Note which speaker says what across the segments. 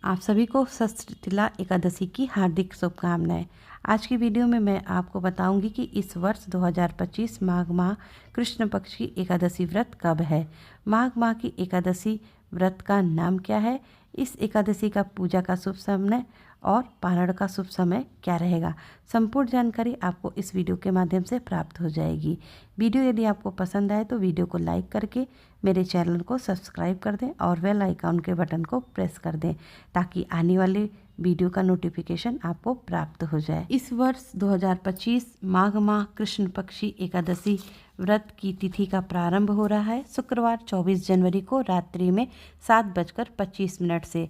Speaker 1: आप सभी को षष्ठीला एकादशी की हार्दिक शुभकामनाएं। आज की वीडियो में मैं आपको बताऊंगी कि इस वर्ष 2025 माघ माह कृष्ण पक्ष की एकादशी व्रत कब है। माघ माह की एकादशी व्रत का नाम क्या है, इस एकादशी का पूजा का शुभ समय और पारण का शुभ समय क्या रहेगा, संपूर्ण जानकारी आपको इस वीडियो के माध्यम से प्राप्त हो जाएगी। वीडियो यदि आपको पसंद आए तो वीडियो को लाइक करके मेरे चैनल को सब्सक्राइब कर दें और बेल आइकन के बटन को प्रेस कर दें ताकि आने वाले वीडियो का नोटिफिकेशन आपको प्राप्त हो जाए। इस वर्ष 2025 माघ माह कृष्ण पक्षी एकादशी व्रत की तिथि का प्रारंभ हो रहा है। शुक्रवार 24 जनवरी को रात्रि में 7:25 से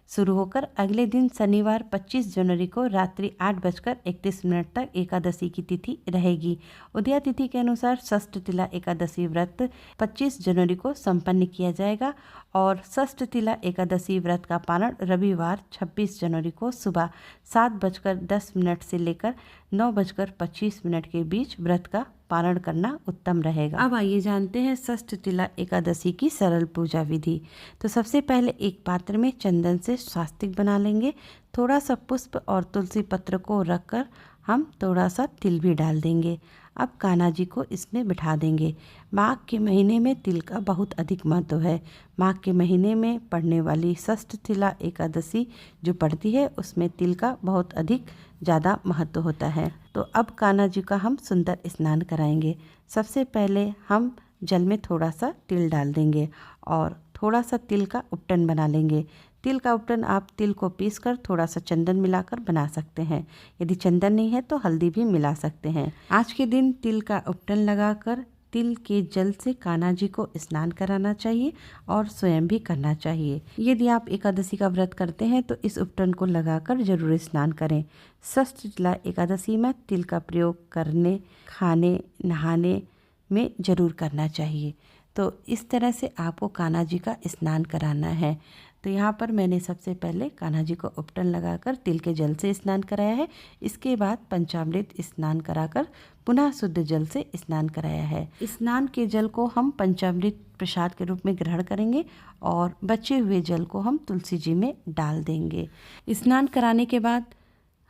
Speaker 1: शुरू होकर अगले दिन शनिवार 25 जनवरी को रात्रि 8:31 तक एकादशी की तिथि रहेगी। उदया तिथि के अनुसार षष्ठीला एकादशी व्रत 25 जनवरी को संपन्न किया जाएगा और षष्ठीला एकादशी व्रत का पारण रविवार 26 जनवरी को सुबह 7:10 से लेकर 9:25 के बीच व्रत का पारण करना उत्तम रहेगा। अब आइए जानते हैं षष्ठीला एकादशी की सरल पूजा विधि। तो सबसे पहले एक पात्र में चंदन से स्वास्तिक बना लेंगे। थोड़ा सा पुष्प और तुलसी पत्र को रखकर हम थोड़ा सा तिल भी डाल देंगे। अब कान्हा जी को इसमें बिठा देंगे। माघ के महीने में तिल का बहुत अधिक महत्व है। माघ के महीने में पड़ने वाली षष्ठीला एकादशी जो पड़ती है उसमें तिल का बहुत अधिक ज़्यादा महत्व होता है। तो अब कान्हा जी का हम सुंदर स्नान कराएंगे। सबसे पहले हम जल में थोड़ा सा तिल डाल देंगे और थोड़ा सा तिल का उपटन बना लेंगे। तिल का उपटन आप तिल को पीसकर थोड़ा सा चंदन मिलाकर बना सकते हैं। यदि चंदन नहीं है तो हल्दी भी मिला सकते हैं। आज के दिन तिल का उपटन लगाकर तिल के जल से कान्हा जी को स्नान कराना चाहिए और स्वयं भी करना चाहिए। यदि आप एकादशी का व्रत करते हैं तो इस उपटन को लगाकर जरूर स्नान करें। षष्ठीला एकादशी में तिल का प्रयोग करने, खाने, नहाने में जरूर करना चाहिए। तो इस तरह से आपको कान्हा जी का स्नान कराना है। तो यहाँ पर मैंने सबसे पहले कान्हा जी को उपटन लगाकर तिल के जल से स्नान कराया है। इसके बाद पंचामृत स्नान कराकर पुनः शुद्ध जल से स्नान कराया है। स्नान के जल को हम पंचामृत प्रसाद के रूप में ग्रहण करेंगे और बचे हुए जल को हम तुलसी जी में डाल देंगे। स्नान कराने के बाद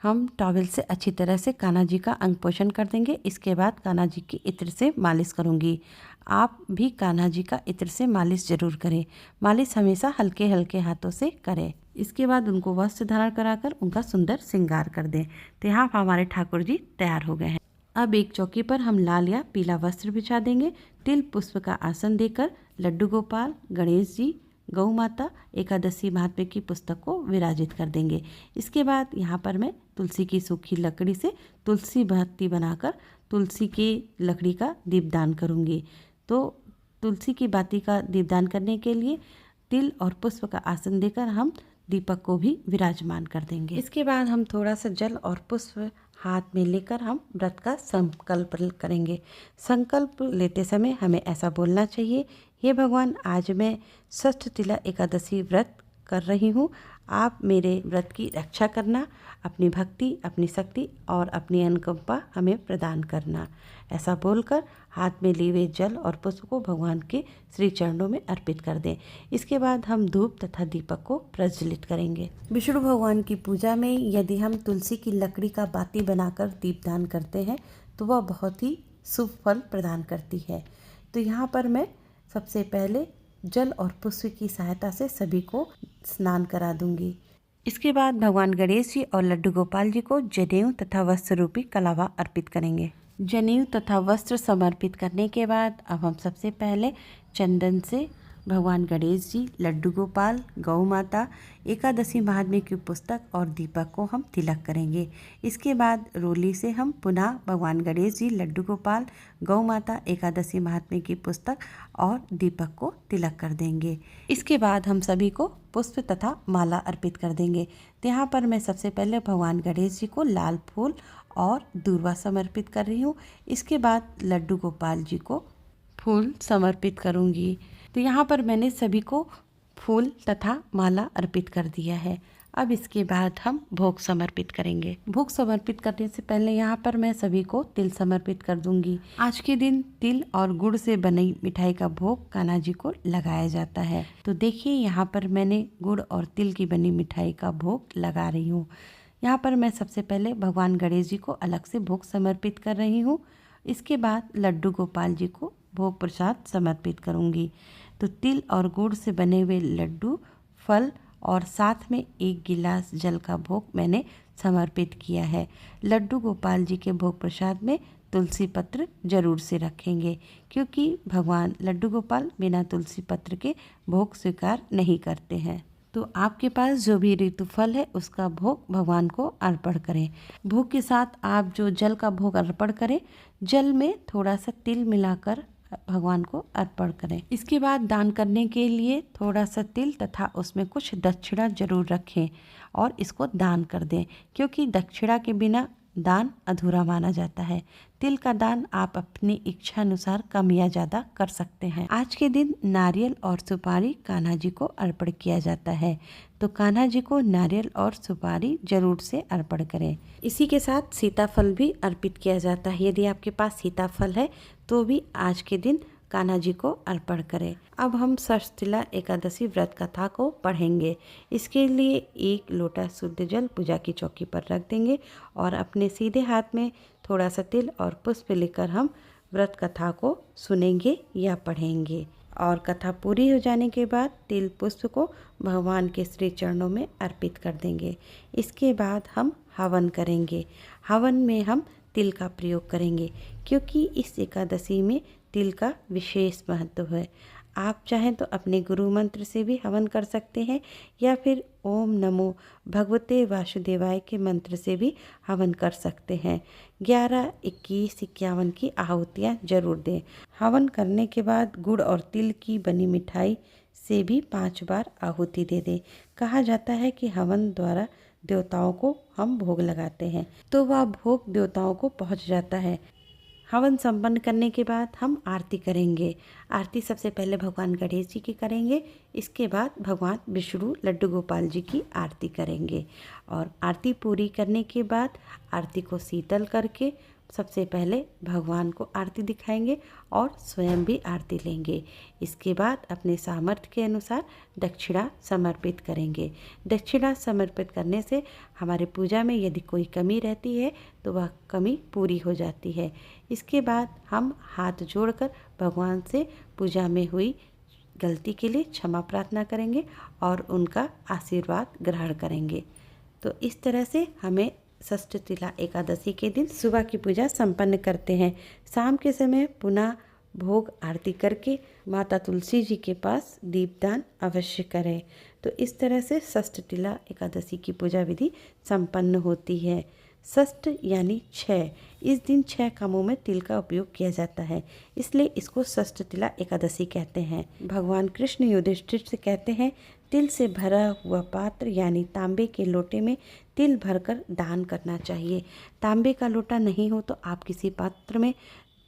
Speaker 1: हम टॉवेल से अच्छी तरह से कान्हा जी का अंग पोषण कर देंगे। इसके बाद कान्हा जी की इत्र से मालिश करूंगी। आप भी कान्हा जी का इत्र से मालिश जरूर करें। मालिश हमेशा हल्के हल्के हाथों से करें। इसके बाद उनको वस्त्र धारण कराकर उनका सुंदर श्रृंगार कर दें। तो यहाँ हमारे ठाकुर जी तैयार हो गए हैं। अब एक चौकी पर हम लाल या पीला वस्त्र बिछा देंगे। तिल पुष्प का आसन देकर लड्डू गोपाल, गणेश जी, गौ माता, एकादशी महात्म्य की पुस्तक को विराजित कर देंगे। इसके बाद यहाँ पर मैं तुलसी की सूखी लकड़ी से तुलसी बत्ती बनाकर तुलसी की लकड़ी का दीपदान करूँगी। तो तुलसी की बाती का दीपदान करने के लिए तिल और पुष्प का आसन देकर हम दीपक को भी विराजमान कर देंगे। इसके बाद हम थोड़ा सा जल और पुष्प हाथ में लेकर हम व्रत का संकल्प करेंगे। संकल्प लेते समय हमें ऐसा बोलना चाहिए, हे भगवान, आज मैं षष्ठीला एकादशी व्रत कर रही हूँ। आप मेरे व्रत की रक्षा करना, अपनी भक्ति, अपनी शक्ति और अपनी अनुकंपा हमें प्रदान करना। ऐसा बोलकर हाथ में लिए हुए जल और पुष्प को भगवान के श्री चरणों में अर्पित कर दें। इसके बाद हम धूप तथा दीपक को प्रज्वलित करेंगे। विष्णु भगवान की पूजा में यदि हम तुलसी की लकड़ी का बाती बनाकर दीपदान करते हैं तो वह बहुत ही शुभ फल प्रदान करती है। तो यहाँ पर मैं सबसे पहले जल और पुष्प की सहायता से सभी को स्नान करा दूंगी। इसके बाद भगवान गणेश जी और लड्डू गोपाल जी को जनेऊ तथा वस्त्र रूपी कलावा अर्पित करेंगे। जनेऊ तथा वस्त्र समर्पित करने के बाद अब हम सबसे पहले चंदन से भगवान गणेश जी, लड्डू गोपाल, गौ माता, एकादशी महात्म्य की पुस्तक और दीपक को हम तिलक करेंगे। इसके बाद रोली से हम पुनः भगवान गणेश जी, लड्डू गोपाल, गौ माता, एकादशी महात्म्य की पुस्तक और दीपक को तिलक कर देंगे। इसके बाद हम सभी को पुष्प तथा माला अर्पित कर देंगे। तो यहाँ पर मैं सबसे पहले भगवान गणेश जी को लाल फूल और दूर्वा समर्पित कर रही हूँ। इसके बाद लड्डू गोपाल जी को फूल समर्पित करूँगी। तो यहाँ पर मैंने सभी को फूल तथा माला अर्पित कर दिया है। अब इसके बाद हम भोग समर्पित करेंगे। भोग समर्पित करने से पहले यहाँ पर मैं सभी को तिल समर्पित कर दूंगी। आज के दिन तिल और गुड़ से बनी मिठाई का भोग कान्हा जी को लगाया जाता है। तो देखिए यहाँ पर मैंने गुड़ और तिल की बनी मिठाई का भोग लगा रही हूँ। यहाँ पर मैं सबसे पहले भगवान गणेश जी को अलग से भोग समर्पित कर रही हूँ। इसके बाद लड्डू गोपाल जी को भोग प्रसाद समर्पित करूँगी। तो तिल और गुड़ से बने हुए लड्डू, फल और साथ में 1 गिलास जल का भोग मैंने समर्पित किया है। लड्डू गोपाल जी के भोग प्रसाद में तुलसी पत्र जरूर से रखेंगे, क्योंकि भगवान लड्डू गोपाल बिना तुलसी पत्र के भोग स्वीकार नहीं करते हैं। तो आपके पास जो भी ऋतु फल है उसका भोग भगवान को अर्पण करें। भोग के साथ आप जो जल का भोग अर्पण करें, जल में थोड़ा सा तिल मिलाकर भगवान को अर्पण करें। इसके बाद दान करने के लिए थोड़ा सा तिल तथा उसमें कुछ दक्षिणा जरूर रखें और इसको दान कर दें, क्योंकि दक्षिणा के बिना दान अधूरा माना जाता है। तिल का दान आप अपनी इच्छा अनुसार कम या ज़्यादा कर सकते हैं। आज के दिन नारियल और सुपारी कान्हा जी को अर्पण किया जाता है, तो कान्हा जी को नारियल और सुपारी जरूर से अर्पण करें। इसी के साथ सीताफल भी अर्पित किया जाता है। यदि आपके पास सीताफल है तो भी आज के दिन कान्हा जी को अर्पण करें। अब हम षष्ठिला एकादशी व्रत कथा को पढ़ेंगे। इसके लिए 1 लोटा शुद्ध जल पूजा की चौकी पर रख देंगे और अपने सीधे हाथ में थोड़ा सा तिल और पुष्प लेकर हम व्रत कथा को सुनेंगे या पढ़ेंगे। और कथा पूरी हो जाने के बाद तिल पुष्प को भगवान के श्री चरणों में अर्पित कर देंगे। इसके बाद हम हवन करेंगे। हवन में हम तिल का प्रयोग करेंगे, क्योंकि इस एकादशी में तिल का विशेष महत्व है। आप चाहें तो अपने गुरु मंत्र से भी हवन कर सकते हैं या फिर ओम नमो भगवते वासुदेवाय के मंत्र से भी हवन कर सकते हैं। 11, 21, 51 की आहुतियाँ जरूर दें। हवन करने के बाद गुड़ और तिल की बनी मिठाई से भी 5 बार आहुति दे दें। कहा जाता है कि हवन द्वारा देवताओं को हम भोग लगाते हैं तो वह भोग देवताओं को पहुंच जाता है। हवन संपन्न करने के बाद हम आरती करेंगे। आरती सबसे पहले भगवान गणेश जी की करेंगे, इसके बाद भगवान विष्णु लड्डू गोपाल जी की आरती करेंगे। और आरती पूरी करने के बाद आरती को शीतल करके सबसे पहले भगवान को आरती दिखाएंगे और स्वयं भी आरती लेंगे। इसके बाद अपने सामर्थ्य के अनुसार दक्षिणा समर्पित करेंगे। दक्षिणा समर्पित करने से हमारे पूजा में यदि कोई कमी रहती है तो वह कमी पूरी हो जाती है। इसके बाद हम हाथ जोड़कर भगवान से पूजा में हुई गलती के लिए क्षमा प्रार्थना करेंगे और उनका आशीर्वाद ग्रहण करेंगे। तो इस तरह से हमें षष्ठिला एकादशी के दिन सुबह की पूजा संपन्न करते हैं। शाम के समय पुनः भोग आरती करके माता तुलसी जी के पास दीपदान अवश्य करें। तो इस तरह से षष्ठिला एकादशी की पूजा विधि संपन्न होती है। षष्ठ यानी 6। इस दिन 6 कामों में तिल का उपयोग किया जाता है, इसलिए इसको षष्ठिला एकादशी कहते हैं। भगवान कृष्ण युधिष्ठिर से कहते हैं, तिल से भरा हुआ पात्र यानी तांबे के लोटे में तिल भरकर दान करना चाहिए। तांबे का लोटा नहीं हो तो आप किसी पात्र में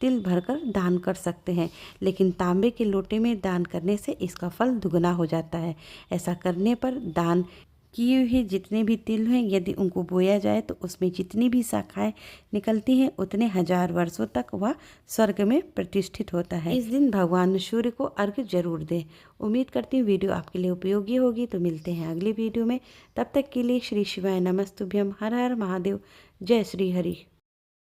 Speaker 1: तिल भरकर दान कर सकते हैं, लेकिन तांबे के लोटे में दान करने से इसका फल दुगना हो जाता है। ऐसा करने पर दान किए हुए जितने भी तिल हैं, यदि उनको बोया जाए तो उसमें जितनी भी शाखाएं निकलती हैं उतने 1000 वर्षों तक वह स्वर्ग में प्रतिष्ठित होता है। इस दिन भगवान सूर्य को अर्घ्य जरूर दें। उम्मीद करती हूँ वीडियो आपके लिए उपयोगी होगी। तो मिलते हैं अगली वीडियो में, तब तक के लिए श्री शिवाय नमस्तुभ्यम। हर हर महादेव। जय श्री हरि।